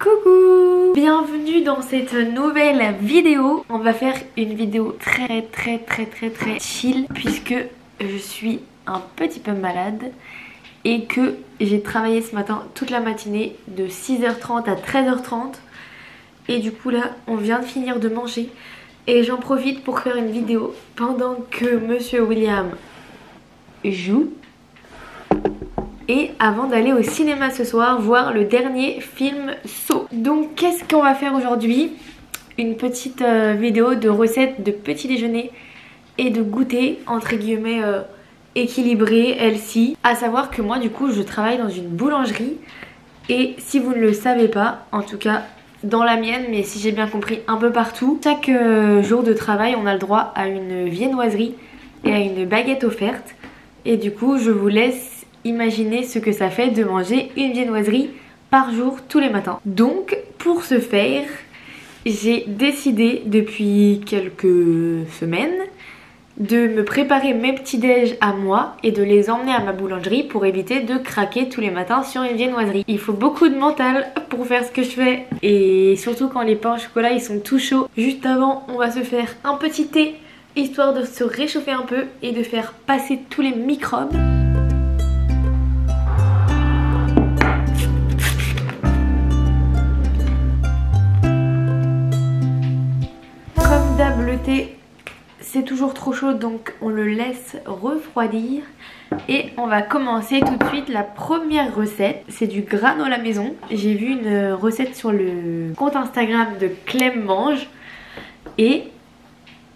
Coucou! Bienvenue dans cette nouvelle vidéo. On va faire une vidéo très chill puisque je suis un petit peu malade et que j'ai travaillé ce matin toute la matinée de 6h30 à 13h30 et du coup là on vient de finir de manger et j'en profite pour faire une vidéo pendant que Monsieur William joue et avant d'aller au cinéma ce soir voir le dernier film Saw. Donc qu'est-ce qu'on va faire aujourd'hui? Une petite vidéo de recettes de petit déjeuner et de goûter entre guillemets équilibré, healthy. À savoir que moi du coup je travaille dans une boulangerie et si vous ne le savez pas, en tout cas dans la mienne, mais si j'ai bien compris un peu partout, chaque jour de travail on a le droit à une viennoiserie et à une baguette offerte. Et du coup je vous laisse imaginer ce que ça fait de manger une viennoiserie par jour tous les matins. Donc pour ce faire, j'ai décidé depuis quelques semaines de me préparer mes petits déj à moi et de les emmener à ma boulangerie pour éviter de craquer tous les matins sur une viennoiserie. Il faut beaucoup de mental pour faire ce que je fais et surtout quand les pains au chocolat ils sont tout chauds. Juste avant on va se faire un petit thé histoire de se réchauffer un peu et de faire passer tous les microbes. Comme d'hab le thé c'est toujours trop chaud donc on le laisse refroidir et on va commencer tout de suite la première recette. C'est du granola maison. J'ai vu une recette sur le compte Instagram de Clem Mange et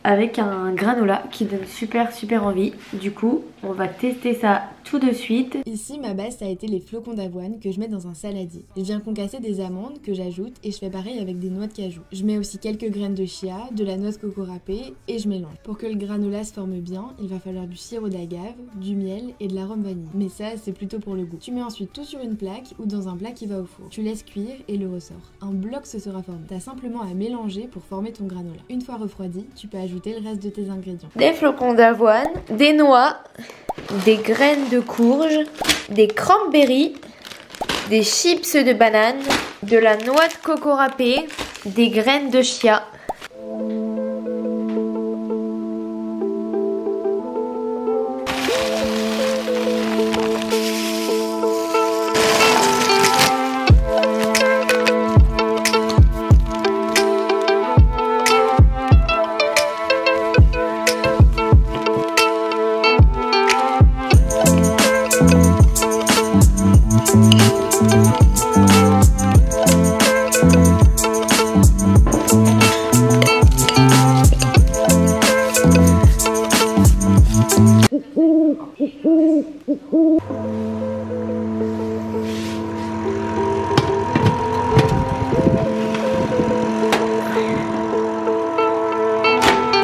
avec un granola qui donne super envie. Du coup on va tester ça tout de suite. Ici ma base ça a été les flocons d'avoine que je mets dans un saladier. Je viens concasser des amandes que j'ajoute et je fais pareil avec des noix de cajou. Je mets aussi quelques graines de chia, de la noix de coco râpée et je mélange. Pour que le granola se forme bien, il va falloir du sirop d'agave, du miel et de l'arôme vanille. Mais ça c'est plutôt pour le goût. Tu mets ensuite tout sur une plaque ou dans un plat qui va au four. Tu laisses cuire et le ressort. Un bloc se sera formé. T'as simplement à mélanger pour former ton granola. Une fois refroidi, tu peux ajouter le reste de tes ingrédients. Des flocons d'avoine, des noix, des graines de courge, des cranberries, des chips de banane, de la noix de coco râpée, des graines de chia.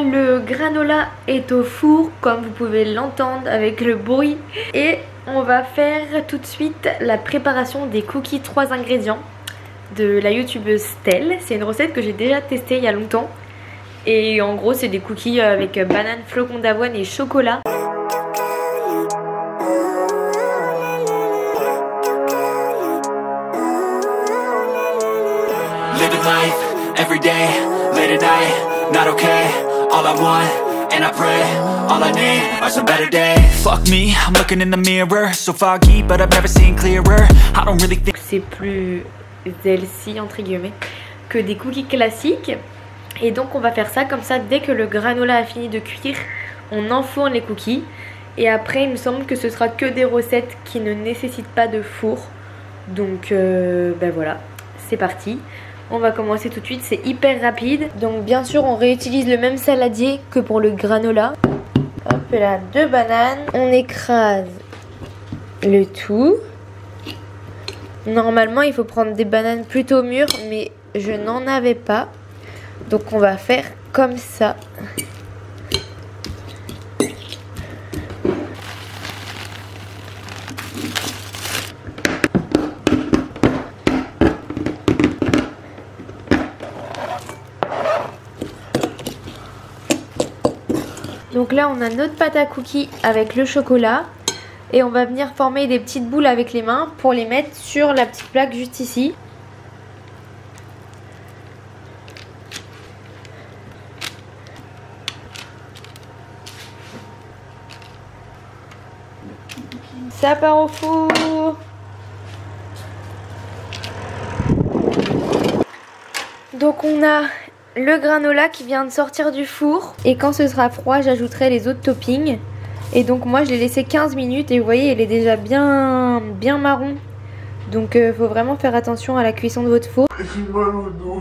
Le granola est au four comme vous pouvez l'entendre avec le bruit et on va faire tout de suite la préparation des cookies 3 ingrédients de la youtubeuse Stell. C'est une recette que j'ai déjà testée il y a longtemps et en gros c'est des cookies avec banane, flocons d'avoine et chocolat. Living life, every day, late at night, not okay. All I want, and I pray, all I need are some better days. Fuck me, I'm looking in the mirror, so foggy, but I've never seen clearer. I don't really think c'est plus healthy entre guillemets que des cookies classiques. Et donc on va faire ça comme ça, dès que le granola a fini de cuire, on enfourne les cookies. Et après il me semble que ce sera que des recettes qui ne nécessitent pas de four. Donc ben voilà, c'est parti. On va commencer tout de suite, c'est hyper rapide. Donc bien sûr on réutilise le même saladier que pour le granola. Hop là, 2 bananes. On écrase le tout. Normalement il faut prendre des bananes plutôt mûres, mais je n'en avais pas. Donc on va faire comme ça. Donc là on a notre pâte à cookies avec le chocolat. Et on va venir former des petites boules avec les mains pour les mettre sur la petite plaque juste ici. Ça part au four. Donc on a le granola qui vient de sortir du four. Et quand ce sera froid, j'ajouterai les autres toppings. Et donc moi je l'ai laissé 15 minutes et vous voyez, il est déjà bien marron. Donc faut vraiment faire attention à la cuisson de votre four. J'ai mal au dos.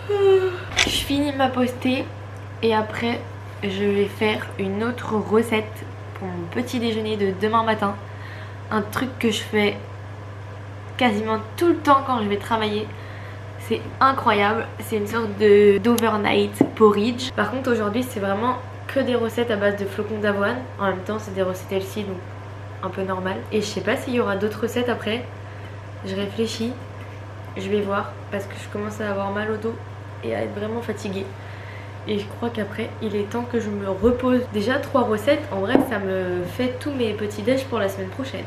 Je finis ma postée et après je vais faire une autre recette pour mon petit déjeuner de demain matin. Un truc que je fais quasiment tout le temps quand je vais travailler. C'est incroyable, c'est une sorte d'overnight porridge. Par contre aujourd'hui c'est vraiment que des recettes à base de flocons d'avoine. En même temps c'est des recettes healthy donc un peu normal. Et je sais pas s'il y aura d'autres recettes après. Je réfléchis, je vais voir parce que je commence à avoir mal au dos et à être vraiment fatiguée. Et je crois qu'après il est temps que je me repose. Déjà 3 recettes, en vrai ça me fait tous mes petits déj pour la semaine prochaine.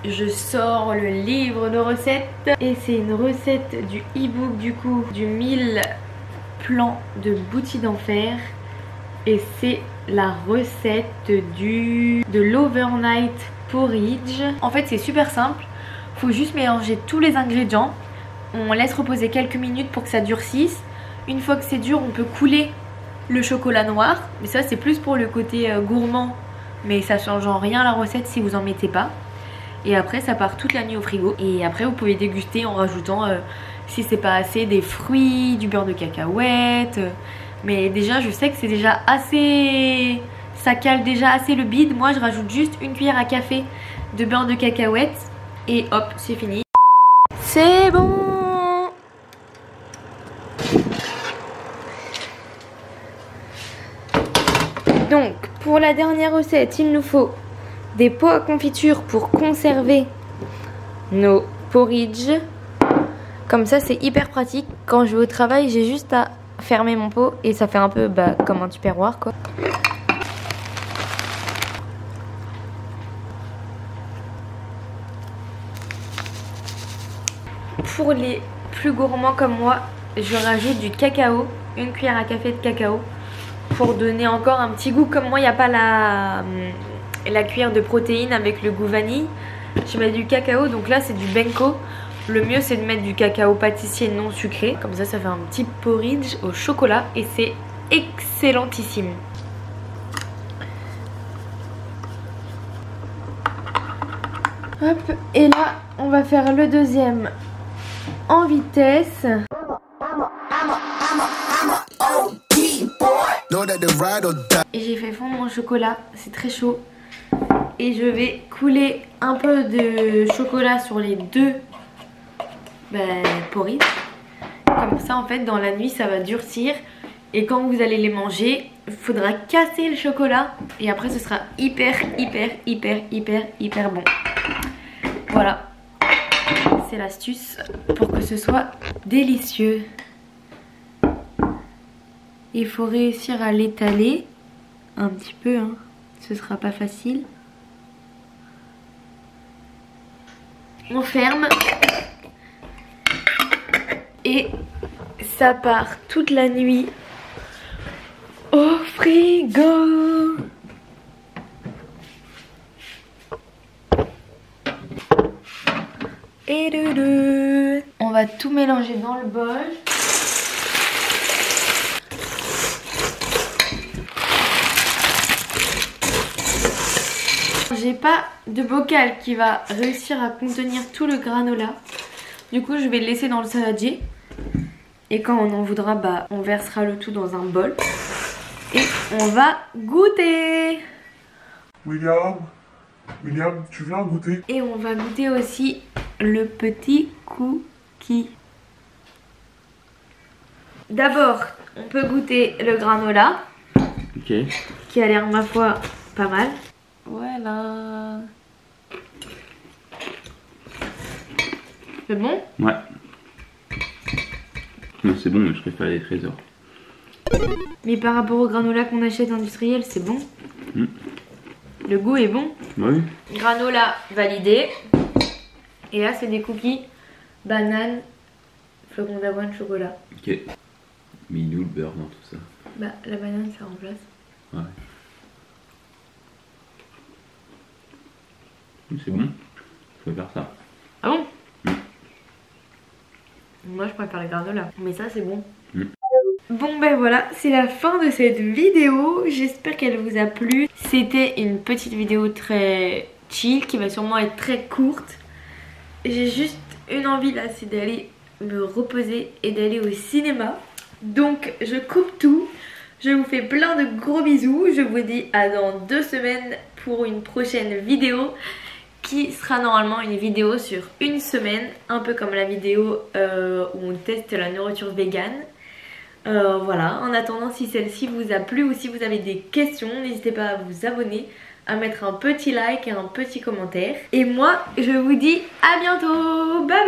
Je sors le livre de recettes et c'est une recette du e-book du coup du 1000 plans de Bouti d'enfer et c'est la recette de l'overnight porridge. En fait c'est super simple, faut juste mélanger tous les ingrédients, on laisse reposer quelques minutes pour que ça durcisse. Une fois que c'est dur on peut couler le chocolat noir, mais ça c'est plus pour le côté gourmand, mais ça change en rien la recette si vous en mettez pas. Et après ça part toute la nuit au frigo. Et après vous pouvez déguster en rajoutant, si c'est pas assez, des fruits, du beurre de cacahuète. Mais déjà je sais que c'est déjà assez... Ça cale déjà assez le bide. Moi je rajoute juste une cuillère à café de beurre de cacahuète. Et hop, c'est fini. C'est bon. Donc pour la dernière recette il nous faut des pots à confiture pour conserver nos porridge. Comme ça c'est hyper pratique. Quand je vais au travail j'ai juste à fermer mon pot et ça fait un peu comme un tupperware quoi. Pour les plus gourmands comme moi, je rajoute du cacao, une cuillère à café de cacao pour donner encore un petit goût. Comme moi il n'y a pas la cuillère de protéines avec le goût vanille, je mets du cacao, donc là c'est du benko. Le mieux c'est de mettre du cacao pâtissier non sucré, comme ça ça fait un petit porridge au chocolat et c'est excellentissime. Hop, et là on va faire le deuxième en vitesse. Et j'ai fait fondre mon chocolat, c'est très chaud. Et je vais couler un peu de chocolat sur les deux porridge. Comme ça en fait dans la nuit ça va durcir. Et quand vous allez les manger, il faudra casser le chocolat. Et après ce sera hyper bon. Voilà. C'est l'astuce pour que ce soit délicieux. Il faut réussir à l'étaler un petit peu, hein. Ce sera pas facile. On ferme et ça part toute la nuit au frigo. Et on va tout mélanger dans le bol. J'ai pas de bocal qui va réussir à contenir tout le granola. Du coup je vais le laisser dans le saladier. Et quand on en voudra, on versera le tout dans un bol. Et on va goûter. William, tu viens goûter? Et on va goûter aussi le petit cookie. D'abord, on peut goûter le granola. Ok. Qui a l'air, ma foi, pas mal. Voilà. C'est bon? Ouais. Non, c'est bon, mais je préfère les trésors. Mais par rapport au granola qu'on achète industriel, c'est bon? Le goût est bon? Oui. Granola validé. Et là, c'est des cookies banane, flocons d'avoine, chocolat. Ok. Miloud. beurre dans tout ça. Bah la banane ça remplace. Ouais. C'est bon. Je vais faire ça. Ah bon? Moi je préfère les granola, mais ça c'est bon. Bon ben voilà, c'est la fin de cette vidéo. J'espère qu'elle vous a plu. C'était une petite vidéo très chill qui va sûrement être très courte. J'ai juste une envie là, c'est d'aller me reposer et d'aller au cinéma. Donc je coupe tout. Je vous fais plein de gros bisous. Je vous dis à dans 2 semaines pour une prochaine vidéo qui sera normalement une vidéo sur une semaine, un peu comme la vidéo où on teste la nourriture végane. Voilà, en attendant, si celle-ci vous a plu ou si vous avez des questions, n'hésitez pas à vous abonner, à mettre un petit like et un petit commentaire. Et moi, je vous dis à bientôt. Bye!